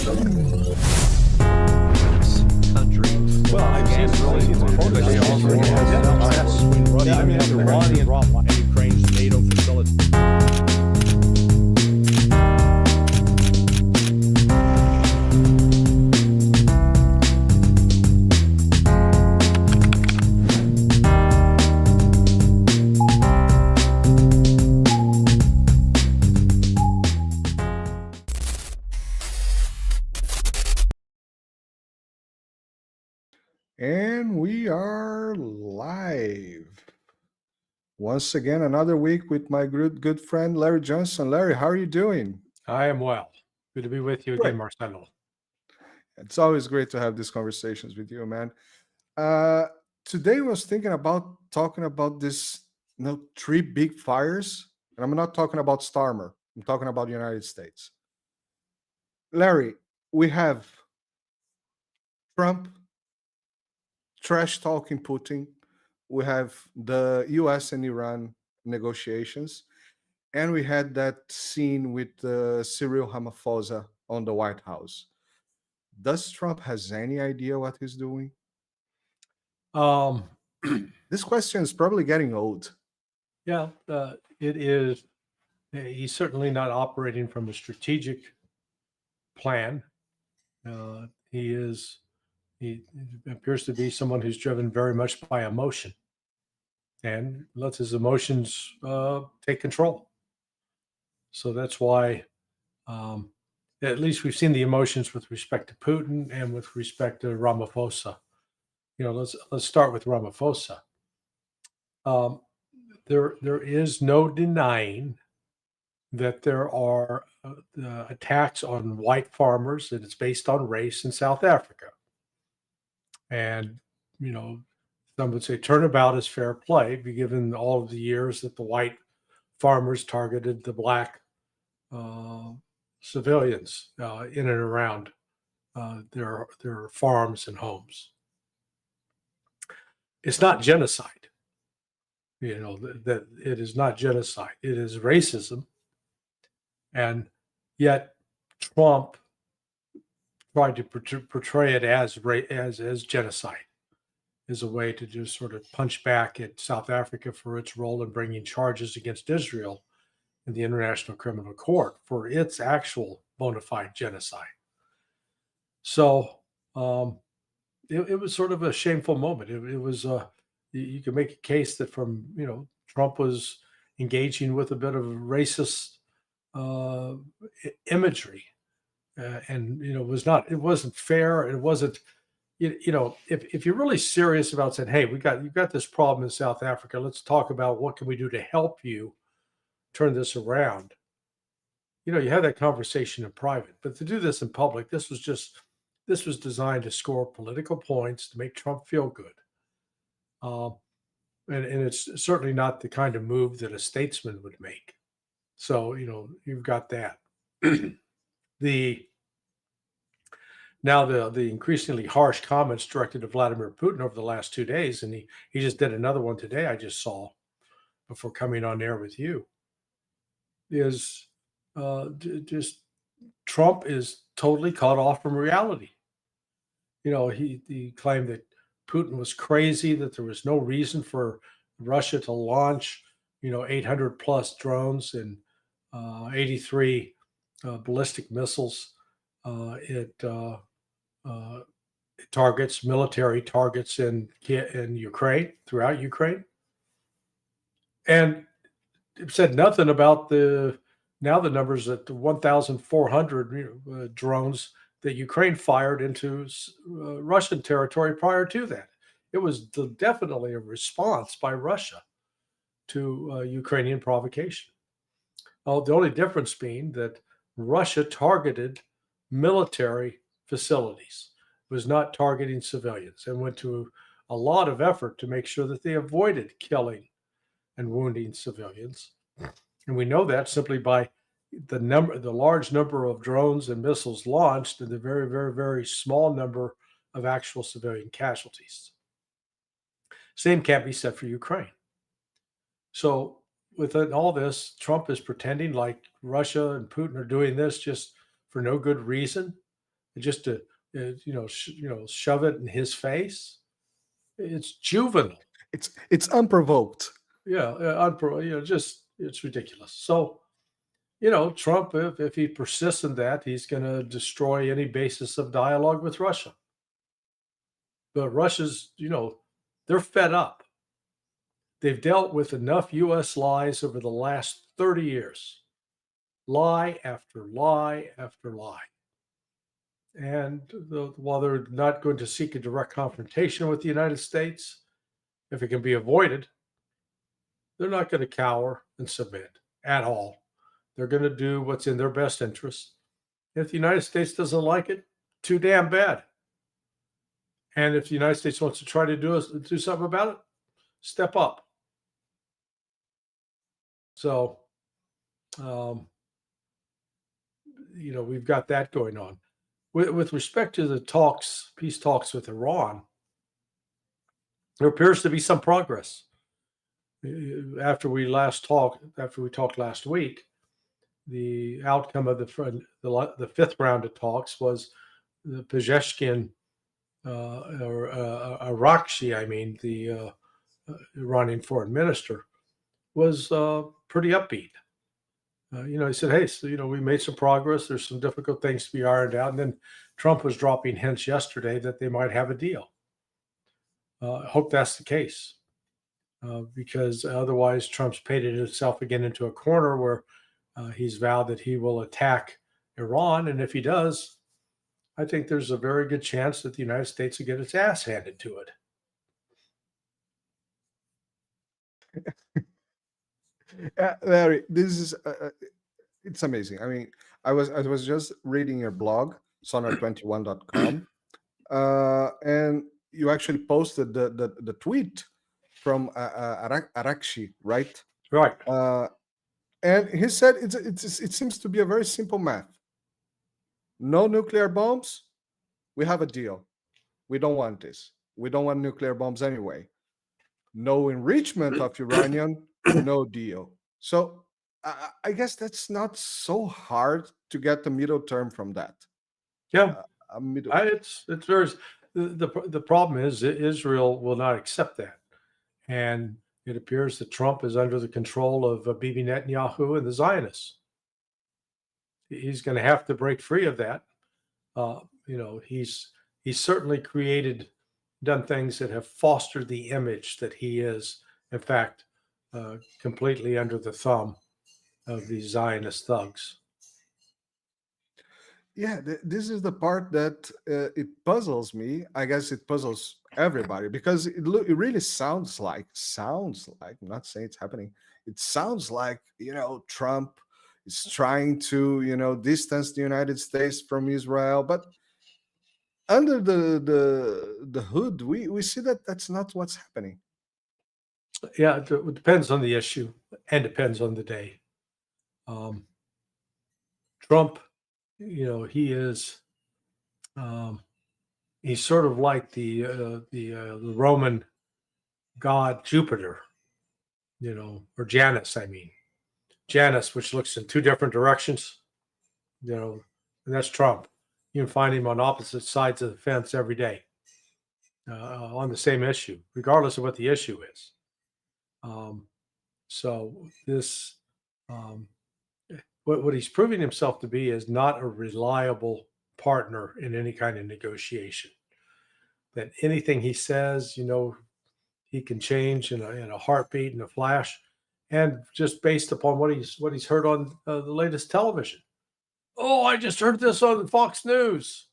country. Well, I've seen really and Ukraine's NATO facility. And we are live. Once again, another week with my good friend, Larry Johnson. Larry, how are you doing? I am well. Good to be with you again, Marcelo. It's always great to have these conversations with you, man. Today I was thinking about talking about this, three big fires. And I'm not talking about Starmer. I'm talking about the United States. Larry, we have Trump trash talking Putin. We have the US and Iran negotiations. And we had that scene with Cyril Ramaphosa on the White House. Does Trump has any idea what he's doing? This question is probably getting old. Yeah, it is. He's certainly not operating from a strategic plan. He appears to be someone who's driven very much by emotion and lets his emotions take control. So that's why, at least we've seen the emotions with respect to Putin and with respect to Ramaphosa. Let's start with Ramaphosa. There is no denying that there are attacks on white farmers, and it's based on race in South Africa. And, some would say turnabout is fair play, given all of the years that the white farmers targeted the black civilians in and around their farms and homes. It's not genocide. That it is not genocide. It is racism. And yet Trump tried to portray it as genocide, as a way to just sort of punch back at South Africa for its role in bringing charges against Israel in the International Criminal Court for its actual bona fide genocide. So it was sort of a shameful moment. It was you could make a case that Trump was engaging with a bit of racist imagery. And it wasn't fair. It wasn't, if you're really serious about saying, hey, you've got this problem in South Africa, let's talk about what can we do to help you turn this around. You have that conversation in private, but to do this in public, this was designed to score political points to make Trump feel good. And it's certainly not the kind of move that a statesman would make. So, you've got that. The increasingly harsh comments directed to Vladimir Putin over the last 2 days, and he just did another one today I just saw before coming on air with you, is just Trump is totally cut off from reality. He claimed that Putin was crazy, that there was no reason for Russia to launch 800 plus drones and 83 ballistic missiles. It targets military targets in Ukraine, throughout Ukraine, and it said nothing about the numbers at 1,400 drones that Ukraine fired into Russian territory prior to that. It was definitely a response by Russia to Ukrainian provocation. The only difference being that Russia targeted military facilities, was not targeting civilians, and went to a lot of effort to make sure that they avoided killing and wounding civilians. And we know that simply by the large number of drones and missiles launched and the very, very, very small number of actual civilian casualties. Same can't be said for Ukraine. So within all this, Trump is pretending like Russia and Putin are doing this just for no good reason. just to shove it in his face. It's juvenile. It's unprovoked. Yeah, it's ridiculous. So, Trump, if he persists in that, he's going to destroy any basis of dialogue with Russia. But Russia's, they're fed up. They've dealt with enough U.S. lies over the last 30 years. Lie after lie after lie. And while they're not going to seek a direct confrontation with the United States, if it can be avoided, they're not going to cower and submit at all. They're going to do what's in their best interest. If the United States doesn't like it, too damn bad. And if the United States wants to try to do something about it, step up. So, we've got that going on. With respect to the peace talks with Iran, there appears to be some progress. After we talked last week, the outcome of the fifth round of talks was the Pezeshkian Arakshi, the Iranian foreign minister, was pretty upbeat. He said, hey, so, we made some progress. There's some difficult things to be ironed out. And then Trump was dropping hints yesterday that they might have a deal. I hope that's the case, because otherwise Trump's painted himself again into a corner where he's vowed that he will attack Iran. And if he does, I think there's a very good chance that the United States will get its ass handed to it. Larry, this is it's amazing. I was just reading your blog, sonar21.com, and you actually posted the tweet from Arakshi, right? Right. And he said it seems to be a very simple math. No nuclear bombs, we have a deal. We don't want this. We don't want nuclear bombs anyway. No enrichment of uranium, no deal. So I guess that's not so hard to get the middle term from that. Yeah, it's very. The problem is that Israel will not accept that, and it appears that Trump is under the control of Bibi Netanyahu and the Zionists. He's going to have to break free of that. He's certainly done things that have fostered the image that he is, in fact, completely under the thumb of these Zionist thugs. Yeah, this is the part that it puzzles me. I guess it puzzles everybody, because it really sounds like, I'm not saying it's happening. It sounds like, Trump is trying to, distance the United States from Israel, but under the hood, we see that that's not what's happening. Yeah, it depends on the issue and depends on the day. Trump, he is, he's sort of like the Roman god Jupiter, or Janus, Janus, which looks in two different directions, and that's Trump. You can find him on opposite sides of the fence every day on the same issue, regardless of what the issue is. So this, what he's proving himself to be is not a reliable partner in any kind of negotiation. That anything he says, he can change in a heartbeat, in a flash, and just based upon what he's heard on the latest television. Oh, I just heard this on Fox News.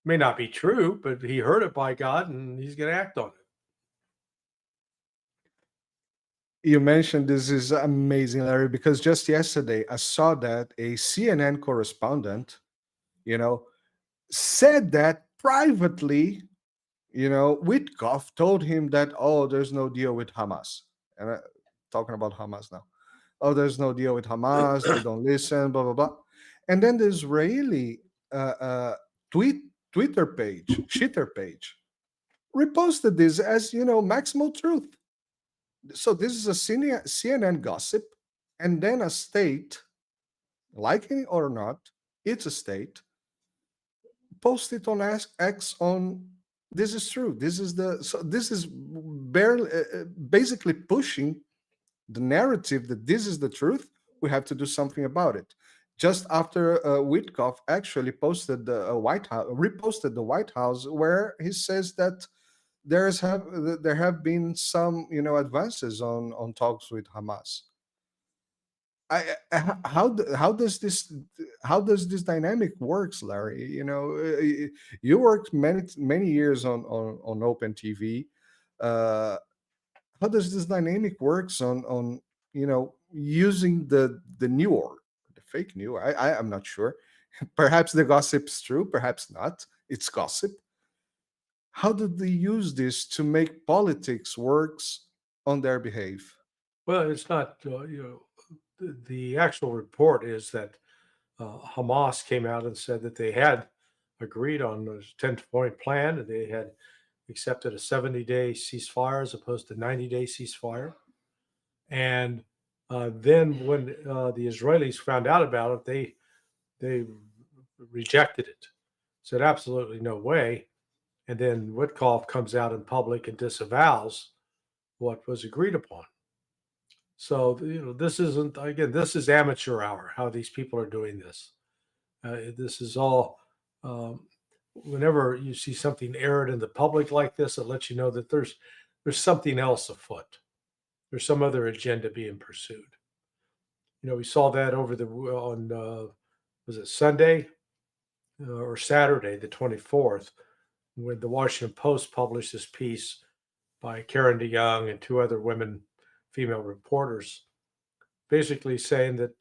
May not be true, but he heard it, by God, and he's going to act on it. You mentioned this is amazing, Larry, because just yesterday I saw that a CNN correspondent, said that privately, Witkoff told him that, there's no deal with Hamas. And I'm talking about Hamas now. There's no deal with Hamas. They don't listen, blah, blah, blah. And then the Israeli Twitter page, shitter page, reposted this as, maximal truth. So this is a CNN gossip, and then a state, liking it or not, it's a state, posted on X on this is true. This is barely basically pushing the narrative that this is the truth. We have to do something about it. Just after Witkoff actually posted the reposted the White House, where he says that there have been some advances on talks with Hamas. How does this dynamic works, Larry? You worked many years on Open TV. How does this dynamic works on using the new or the fake news? I'm not sure. Perhaps the gossip's true, perhaps not. It's gossip. How do they use this to make politics works on their behalf? Well, it's not, the actual report is that Hamas came out and said that they had agreed on a 10-point plan, and they had accepted a 70-day ceasefire as opposed to 90-day ceasefire. And then when the Israelis found out about it, they rejected it, said absolutely no way. And then Witkoff comes out in public and disavows what was agreed upon. So, this is amateur hour, how these people are doing this. This is all, whenever you see something aired in the public like this, it lets you know that there's something else afoot. There's some other agenda being pursued. We saw that was it Sunday or Saturday, the 24th, when the Washington Post published this piece by Karen DeYoung and two other female reporters, basically saying that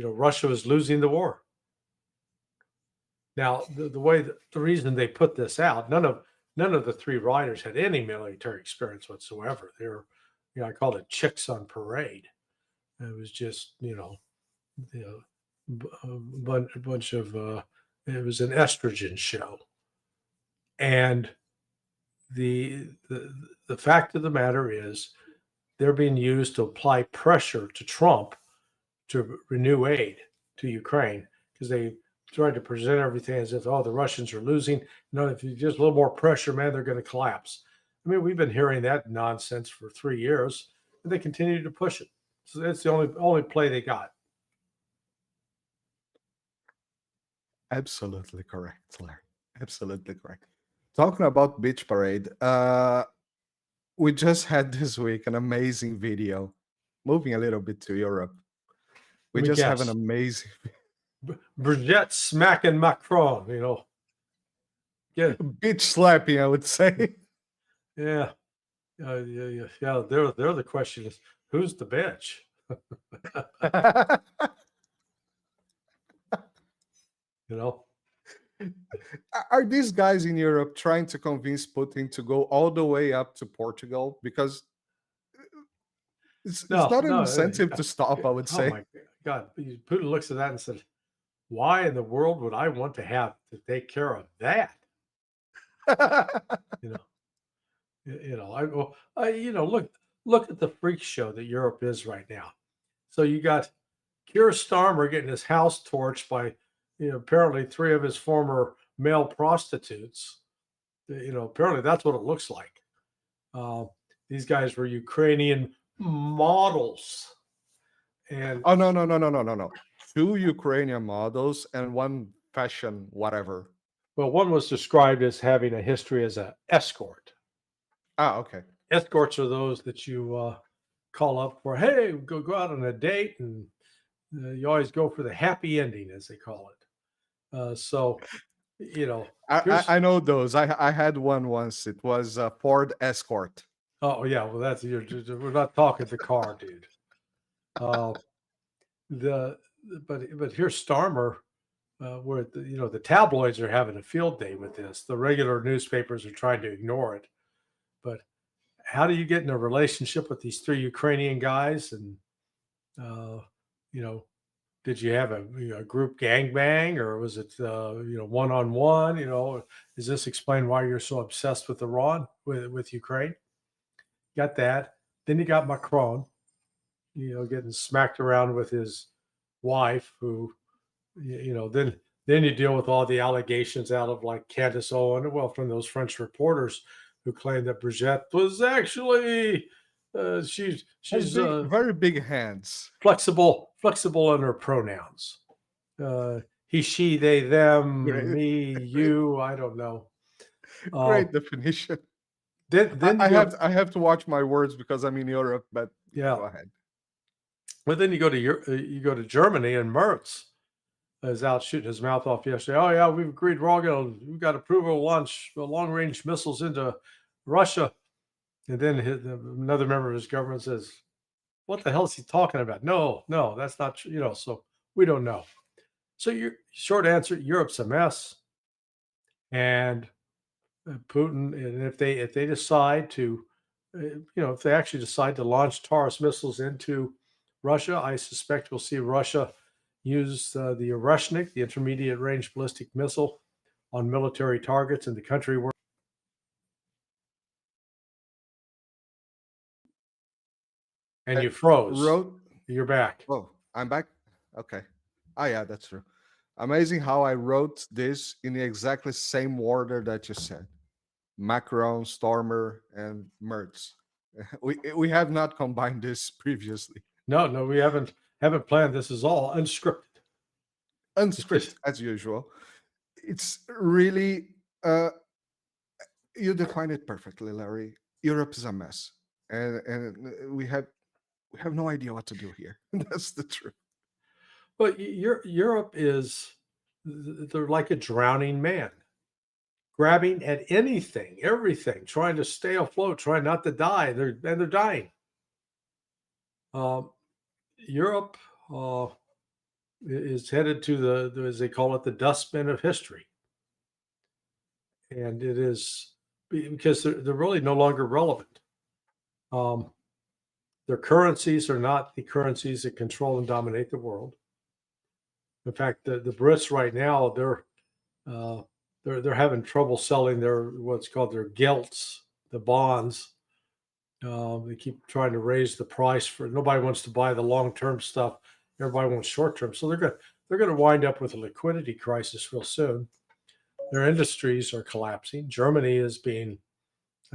Russia was losing the war. Now, the reason they put this out, none of the three writers had any military experience whatsoever. They're, I called it chicks on parade. It was just a bunch of it was an estrogen show, and the fact of the matter is, they're being used to apply pressure to Trump to renew aid to Ukraine, because they tried to present everything as if, the Russians are losing. If you just a little more pressure, man, they're going to collapse. I mean, we've been hearing that nonsense for 3 years, and they continue to push it. So that's the only play they got. Absolutely correct, Larry. Absolutely correct. Talking about beach parade, we just had this week an amazing video. Moving a little bit to Europe, we just have an amazing Brigitte smacking Macron. Yeah, beach slapping, I would say. Yeah. Yeah. They're the question is, who's the bitch? Are these guys in Europe trying to convince Putin to go all the way up to Portugal? Because it's not an incentive to stop, I would say. Oh my God. Putin looks at that and said, why in the world would I want to have to take care of that? Look at the freak show that Europe is right now. So you got Keir Starmer getting his house torched by, apparently 3 of his former male prostitutes. Apparently that's what it looks like. These guys were Ukrainian models. And no. 2 Ukrainian models and 1 fashion whatever. Well, one was described as having a history as an escort. Okay. Escorts are those that you call up for, hey, go out on a date, and you always go for the happy ending, as they call it. I know those. I had one once. It was a Ford Escort. Oh yeah, well we're not talking the car, dude. But here's Starmer, where the tabloids are having a field day with this. The regular newspapers are trying to ignore it. But how do you get in a relationship with these 3 Ukrainian guys? And did you have a group gangbang, or was it one-on-one? Does this explain why you're so obsessed with Iran, with Ukraine? Got that. Then you got Macron, getting smacked around with his wife, who, then Then you deal with all the allegations out of like Candace Owen, well, from those French reporters who claimed that Brigitte was actually she's Very big hands. flexible in her pronouns. He, she, they, them, Great. me, you. I don't know. Great definition. Then I you go, have to watch my words because I'm in Europe. But yeah. go ahead. But then you go to Germany, and Merz is out shooting his mouth off yesterday. Oh yeah, we've agreed. We've got approval to launch long-range missiles into Russia. And then another member of his government says, "What the hell is he talking about?" No, that's not true. So we don't know. So your short answer: Europe's a mess, and Putin. And if they decide to, if they actually decide to launch Taurus missiles into Russia, I suspect we'll see Russia use the Orushnik, the intermediate range ballistic missile, on military targets in the country where. And you froze. You're back. Oh, I'm back. Okay. Oh yeah, that's true. Amazing how I wrote this in the exactly same order that you said. Macron, Stormer, and Merz. We have not combined this previously. No, we haven't planned. This is all unscripted. Unscripted as usual. It's really you defined it perfectly, Larry. Europe is a mess, and we have no idea what to do here. That's the truth. But Europe is, they're like a drowning man, grabbing at anything, everything, trying to stay afloat, trying not to die. They're dying. Europe is headed to the, as they call it, the dustbin of history. And it is because they're really no longer relevant. Their currencies are not the currencies that control and dominate the world. In fact, the Brits right now, they're having trouble selling their what's called their gilts, the bonds. They keep trying to raise the price for. Nobody wants to buy the long-term stuff. Everybody wants short-term. So they're going to wind up with a liquidity crisis real soon. Their industries are collapsing. Germany is being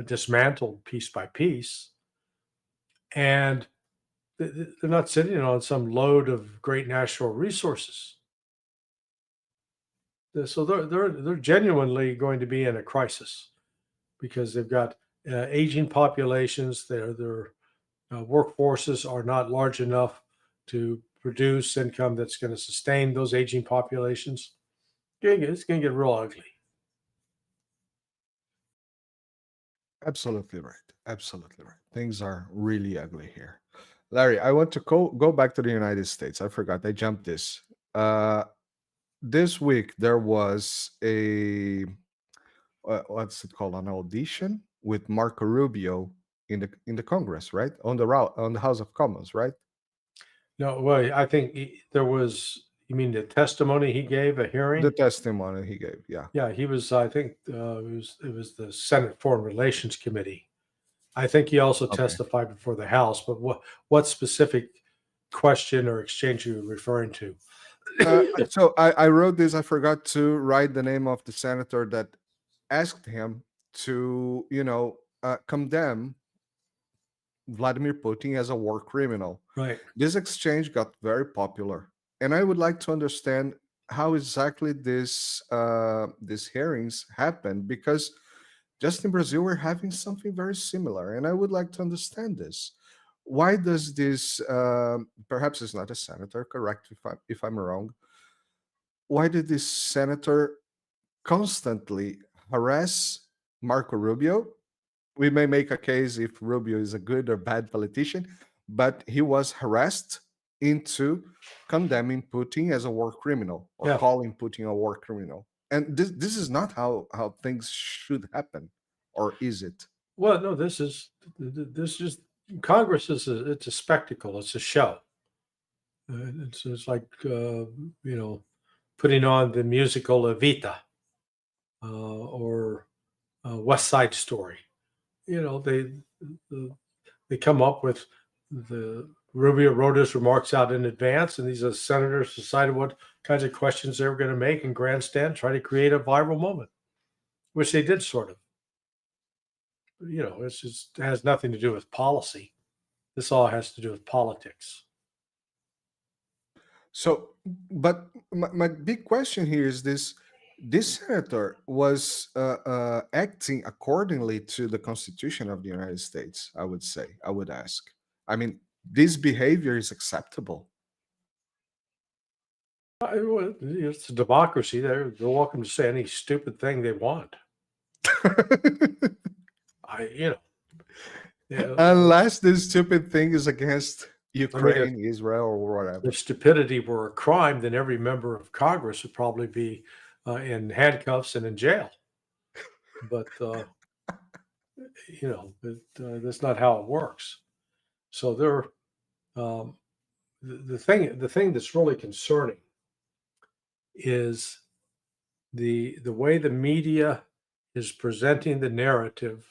dismantled piece by piece, and they're not sitting on some load of great natural resources. So they're genuinely going to be in a crisis because they've got aging populations. Their workforces are not large enough to produce income that's going to sustain those aging populations. It's going to get real ugly. Absolutely right. Absolutely right. Things are really ugly here. Larry, I want to go back to the United States. I forgot. I jumped this. This week there was a what's it called, an audition with Marco Rubio in the Congress, right? On the House of Commons, right? No, well, I think there was. You mean the testimony he gave, a hearing? The testimony he gave, yeah. Yeah, he was. I think it was the Senate Foreign Relations Committee. I think he also testified before the House. But what specific question or exchange are you referring to? So I wrote this. I forgot to write the name of the senator that asked him to, condemn Vladimir Putin as a war criminal. Right. This exchange got very popular, and I would like to understand how exactly these hearings happened, because just in Brazil we're having something very similar, and I would like to understand this. Why does this? Perhaps it's not a senator. Correct if I'm wrong. Why did this senator constantly harass Marco Rubio? We may make a case if Rubio is a good or bad politician, but he was harassed into condemning Putin as a war criminal, or calling Putin a war criminal. And this is not how things should happen, or is it? Well, no, this is Congress is it's a spectacle. It's a show. It's like putting on the musical Evita or West Side Story. They come up with the Rubio wrote his remarks out in advance, and these senators decided kinds of questions they were going to make and grandstand, try to create a viral moment, which they did sort of. You know, it has nothing to do with policy. This all has to do with politics. So, but my big question here is this: this senator was acting accordingly to the Constitution of the United States. I would say. I would ask. I mean, this behavior is acceptable. It's a democracy. They're welcome to say any stupid thing they want. Unless this stupid thing is against Ukraine, Israel, or whatever. If stupidity were a crime, then every member of Congress would probably be in handcuffs and in jail. But that's not how it works. So the thing that's really concerning is the way the media is presenting the narrative,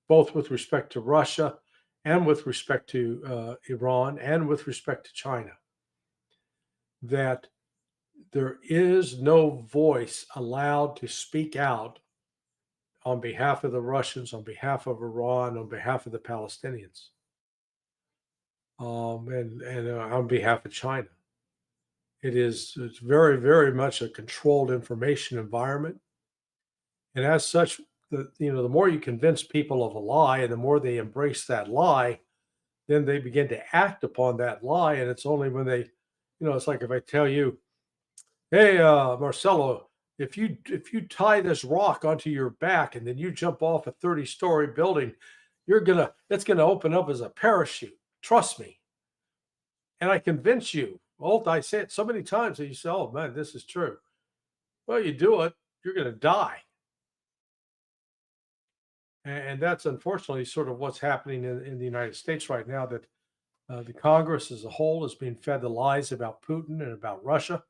both with respect to Russia and with respect to Iran and with respect to China, that there is no voice allowed to speak out on behalf of the Russians, on behalf of Iran, on behalf of the Palestinians, and on behalf of China. It's very, very much a controlled information environment. And as such, the more you convince people of a lie and the more they embrace that lie, then they begin to act upon that lie. And it's only when they, it's like if I tell you, hey, Marcelo, if you tie this rock onto your back and then you jump off a 30-story building, it's gonna open up as a parachute. Trust me. And I convince you. Well, I say it so many times that you say, oh man, this is true. Well, you do it, you're gonna die. And that's unfortunately sort of what's happening in the United States right now, that the Congress as a whole is being fed the lies about Putin and about Russia.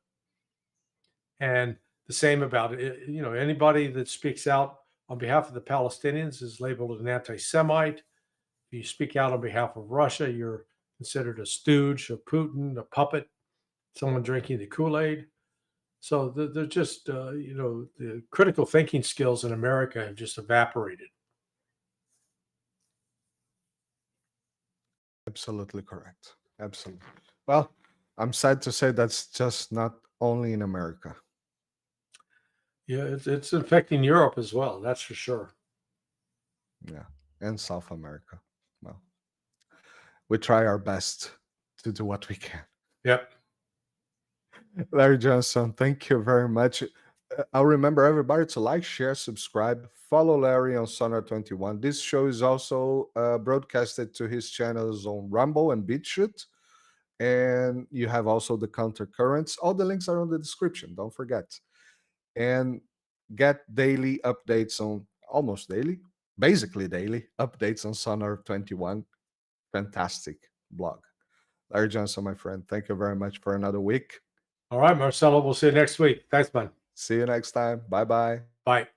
And the same about, anybody that speaks out on behalf of the Palestinians is labeled an anti-Semite. If you speak out on behalf of Russia, you're considered a stooge of Putin, a puppet, someone drinking the Kool-Aid. So they're just, the critical thinking skills in America have just evaporated. Absolutely correct. Absolutely. Well, I'm sad to say that's just not only in America. Yeah, it's affecting Europe as well. That's for sure. Yeah, and South America. Well, we try our best to do what we can. Yep. Larry Johnson, thank you very much. I'll remember everybody to like, share, subscribe, follow Larry on Sonar21. This show is also broadcasted to his channels on Rumble and BitChute. And you have also the counter currents. All the links are on the description. Don't forget. And get daily updates on, almost daily, basically daily updates on Sonar21. Fantastic blog. Larry Johnson, my friend, thank you very much for another week. All right, Marcelo, we'll see you next week. Thanks, man. See you next time. Bye-bye. Bye.